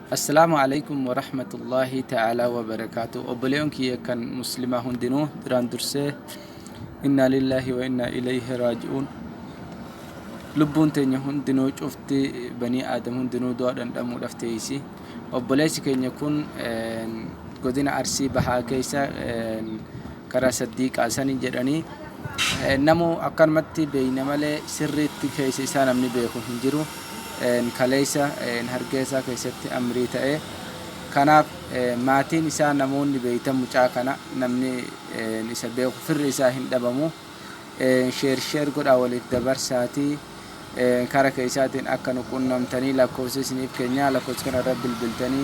السلام عليكم ورحمة الله تعالى وبركاته. أبليون كي كان مسلمة هندنو دران درسه إنا لله وإنا إليه راجعون. لبون تنيه هندنو شفتي بني آدم هندنو دوار أمو دفتيسي. أبليس كي يكون قدنا أرسي بها كيسا كرا صديق أساني جراني نمو أكرمتي بينما لي سرتي كيسي سانا من بيكون هنجرو كليسا هرجيسا كيست أمريتا كناف ماتين إسا نمون بيتا مجاكنا نمني نسبيه في الرسا هندبمو شير قد أولي دبر ساتي كارا كيساتين أكنو كن نمتني لكوسي سنيف كينيا لكوس كنا رب البلتني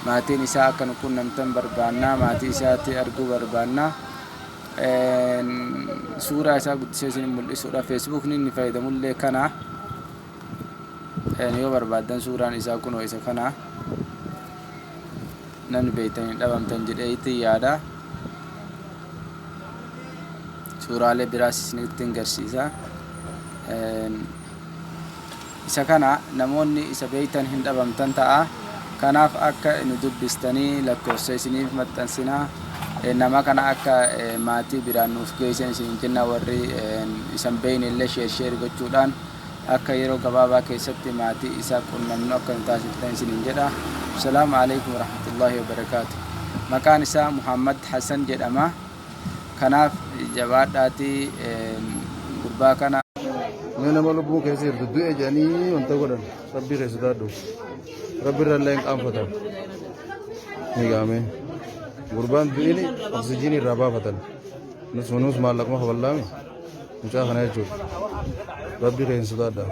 ماتين إسا أكنو كن نمتن بربانا ماتي إساتي أرجو بربانا سورة إسا قد سيسين مولي سورة فيسبوك نين فايدة مولي كنا yoo barbaadan suuraan isaa kun isa kana nan beeytan dhabamtan jedheetti yaada suuraalee biraas isinitti agarsiisa isa kana namoonni isa beeytan hin dhabamtan ta'a kanaaf akka nu dubbistanii lakkoofsa isiniif maxxansinaa nama kana akka maatii biraan nuuf geessan isin jenna warri isan beeyin illee sheer gochuudhaan akka yeroo gabaabaa keessatti maatii isaa qunnamnu akka nu taasiftan isiniin jedha. Assalaamu alaykum warahmatullaahi wabarakaatu. Maqaan isaa Muhammad Hassan jedhama. Kanaaf jabaadhaatii gurbaa kana nama lubbuu keessa jirtu du'e jedhanii wanta godhan rabbii keessa daadhu rabbi irra illee hin qaanfatan ni gaame gurbaan du'ini oksijiinii irraa baafatan nus maallaquma kaballaame mucaa kana jechuudha rabbii keessa daadha.